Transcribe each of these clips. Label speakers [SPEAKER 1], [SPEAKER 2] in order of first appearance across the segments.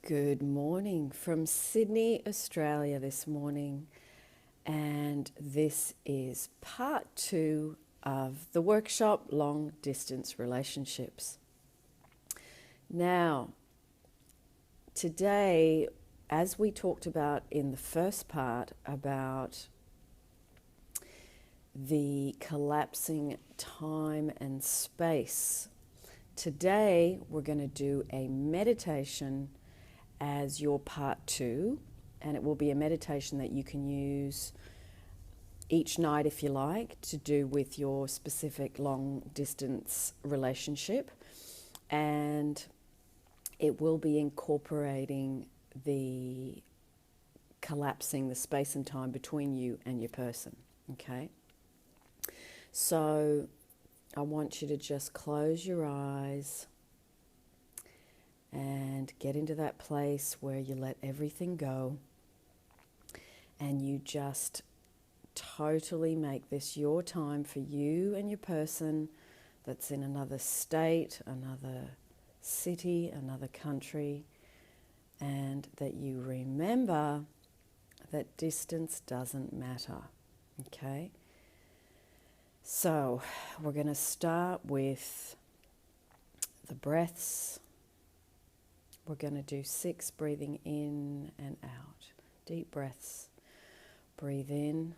[SPEAKER 1] Good morning from Sydney, Australia this morning, and this is part 2 of the workshop Long Distance Relationships. Now, today, as we talked about in the first part about the collapsing time and space, today we're going to do a meditation as your part 2, and it will be a meditation that you can use each night if you like to do with your specific long distance relationship, and it will be incorporating the collapsing the space and time between you and your person. Okay, so I want you to just close your eyes and get into that place where you let everything go and you just totally make this your time for you and your person that's in another state, another city, another country, and that you remember that distance doesn't matter. Okay? So we're going to start with the breaths. We're going to do 6 breathing in and out. Deep breaths. Breathe in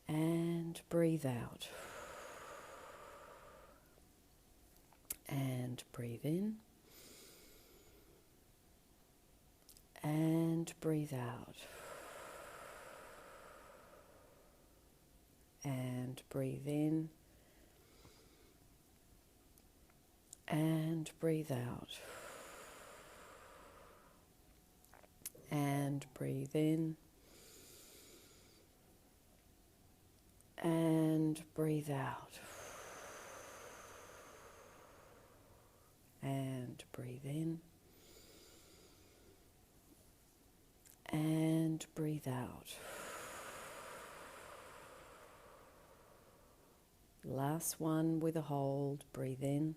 [SPEAKER 1] and breathe out. And breathe in and breathe out. And breathe in and breathe out. And breathe in and breathe out. And breathe in and breathe out. Last one with a hold. Breathe in.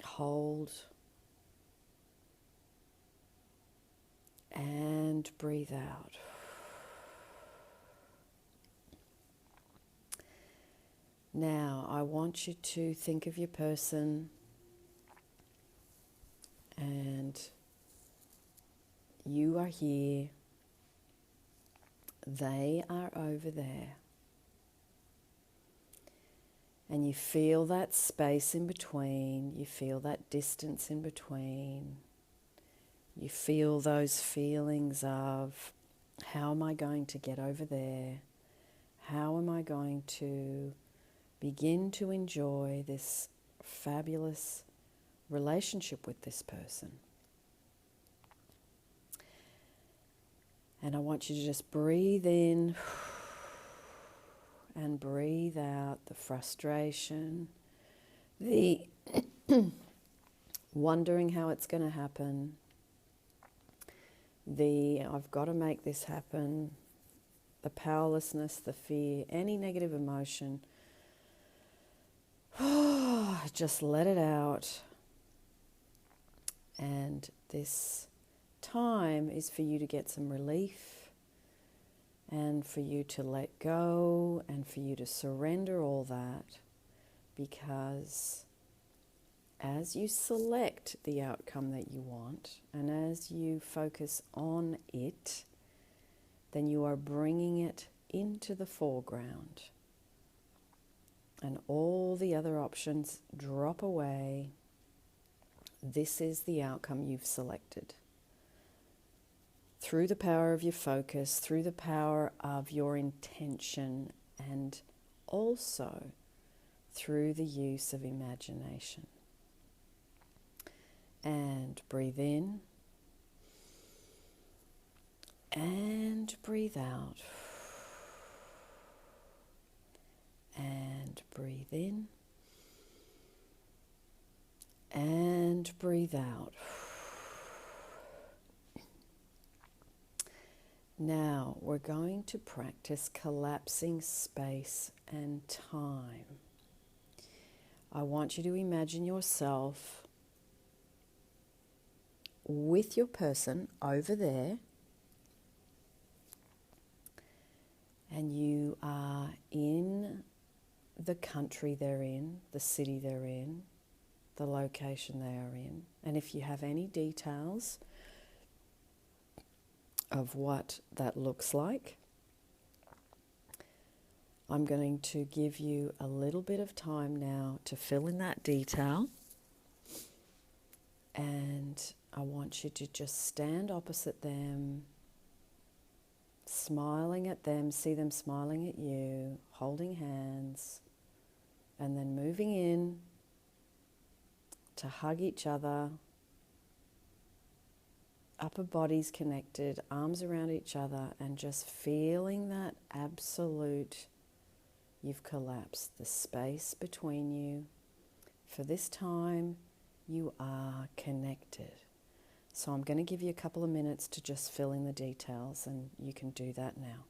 [SPEAKER 1] Hold. And breathe out. Now, I want you to think of your person and you are here. They are over there. And you feel that space in between. You feel that distance in between. You feel those feelings of, how am I going to get over there? How am I going to begin to enjoy this fabulous relationship with this person? And I want you to just breathe in and breathe out the frustration, the wondering how it's going to happen, the I've got to make this happen, the powerlessness, the fear, any negative emotion. Just let it out. And this time is for you to get some relief and for you to let go and for you to surrender all that, because as you select the outcome that you want and as you focus on it, then you are bringing it into the foreground and all the other options drop away. This is the outcome you've selected. Through the power of your focus, through the power of your intention, and also through the use of imagination. And breathe in and breathe out. And breathe in and breathe out. Now we're going to practice collapsing space and time. I want you to imagine yourself with your person over there, and you are in the country they're in, the city they're in, the location they are in. And if you have any details of what that looks like, I'm going to give you a little bit of time now to fill in that detail. And I want you to just stand opposite them, smiling at them, see them smiling at you, holding hands, and then moving in to hug each other, upper bodies connected, arms around each other, and just feeling that absolute, you've collapsed, the space between you. For this time, you are connected. So I'm going to give you a couple of minutes to just fill in the details, and you can do that now.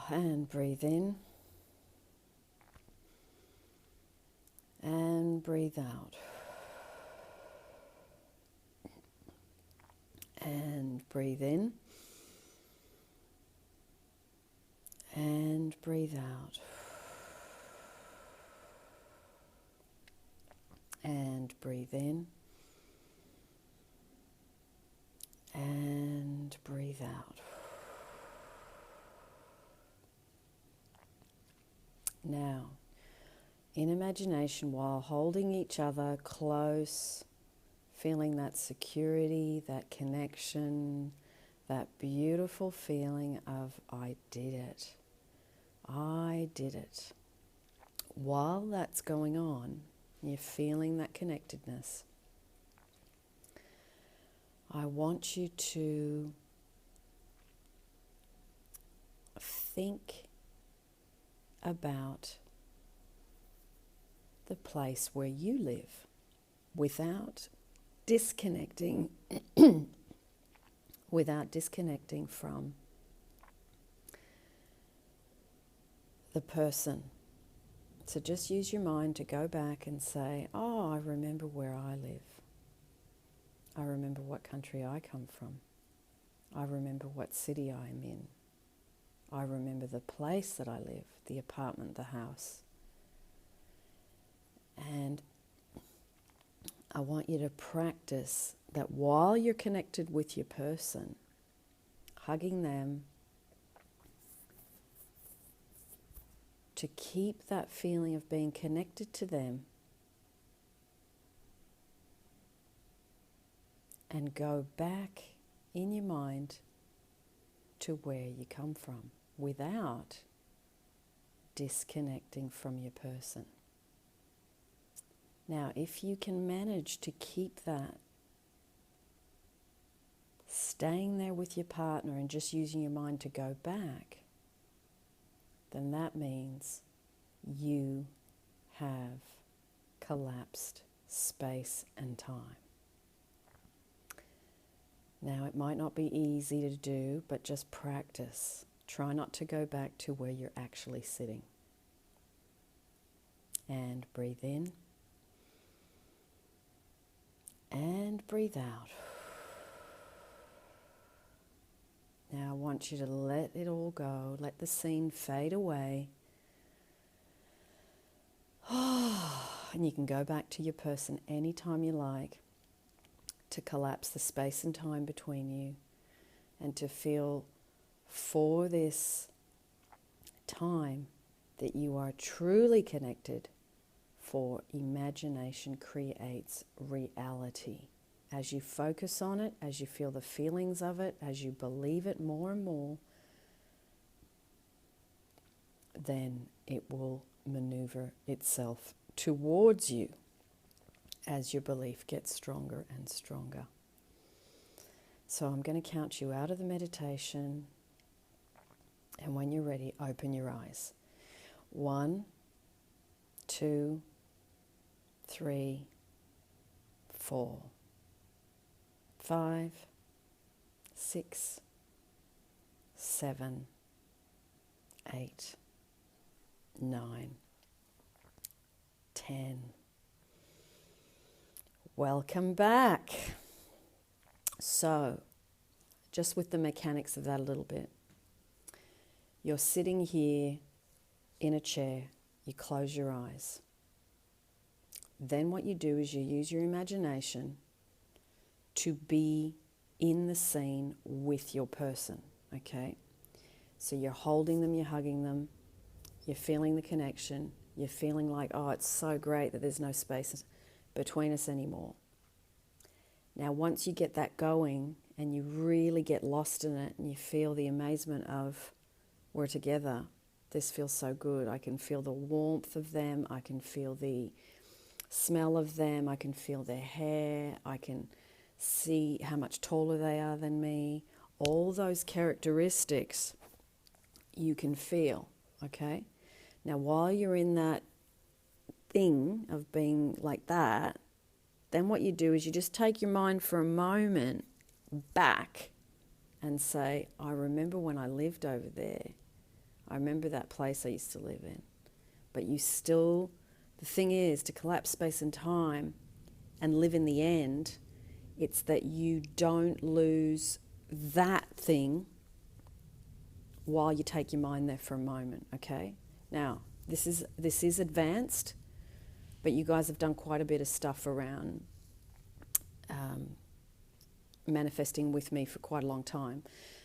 [SPEAKER 1] And breathe in and breathe out. And breathe in and breathe out. And breathe in and breathe out. Now, in imagination, while holding each other close, feeling that security, that connection, that beautiful feeling of I did it. I did it. While that's going on, you're feeling that connectedness. I want you to think about the place where you live without disconnecting from the person. So just use your mind to go back and say, oh, I remember where I live. I remember what country I come from. I remember what city I am in. I remember the place that I live, the apartment, the house. And I want you to practice that while you're connected with your person, hugging them, to keep that feeling of being connected to them and go back in your mind to where you come from without disconnecting from your person. Now, if you can manage to keep that staying there with your partner and just using your mind to go back, then that means you have collapsed space and time. Now, it might not be easy to do, but just practice. Try not to go back to where you're actually sitting. And breathe in. And breathe out. Now, I want you to let it all go. Let the scene fade away. And you can go back to your person anytime you like, to collapse the space and time between you, and to feel for this time that you are truly connected, for imagination creates reality. As you focus on it, as you feel the feelings of it, as you believe it more and more, then it will maneuver itself towards you as your belief gets stronger and stronger. So I'm going to count you out of the meditation, and when you're ready, open your eyes. 1, 2, 3, 4, 5, 6, 7, 8, 9, 10. Welcome back. So, just with the mechanics of that a little bit. You're sitting here in a chair, you close your eyes. Then what you do is you use your imagination to be in the scene with your person, okay? So you're holding them, you're hugging them, you're feeling the connection, you're feeling like, oh, it's so great that there's no space between us anymore. Now, once you get that going and you really get lost in it and you feel the amazement of, we're together, this feels so good. I can feel the warmth of them, I can feel the smell of them, I can feel their hair, I can see how much taller they are than me. All those characteristics you can feel, okay? Now, while you're in that thing of being like that, then what you do is you just take your mind for a moment back and say, I remember when I lived over there. I remember that place I used to live in. But you still, the thing is, to collapse space and time and live in the end, it's that you don't lose that thing while you take your mind there for a moment, okay? Now, this is advanced, but you guys have done quite a bit of stuff around manifesting with me for quite a long time.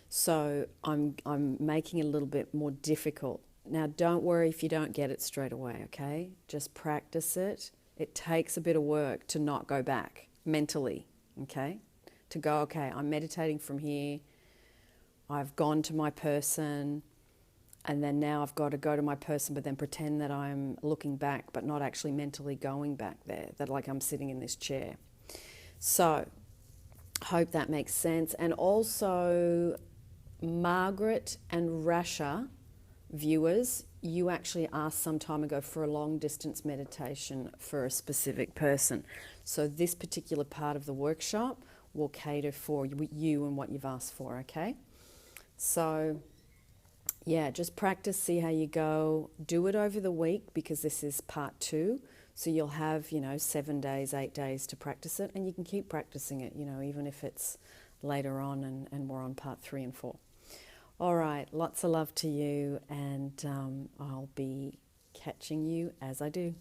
[SPEAKER 1] So I'm making it a little bit more difficult. Now, don't worry if you don't get it straight away, okay? Just practice it. It takes a bit of work to not go back mentally, okay? To go, okay, I'm meditating from here. I've gone to my person, and then now I've got to go to my person, but then pretend that I'm looking back, but not actually mentally going back there, that like I'm sitting in this chair. So, hope that makes sense. And also, Margaret and Rasha viewers, you actually asked some time ago for a long distance meditation for a specific person. So this particular part of the workshop will cater for you and what you've asked for, okay? So yeah, just practice, see how you go. Do it over the week because this is part 2. So you'll have, 7 days, 8 days to practice it, and you can keep practicing it, even if it's later on and we're on part 3 and 4. All right, lots of love to you, and I'll be catching you as I do.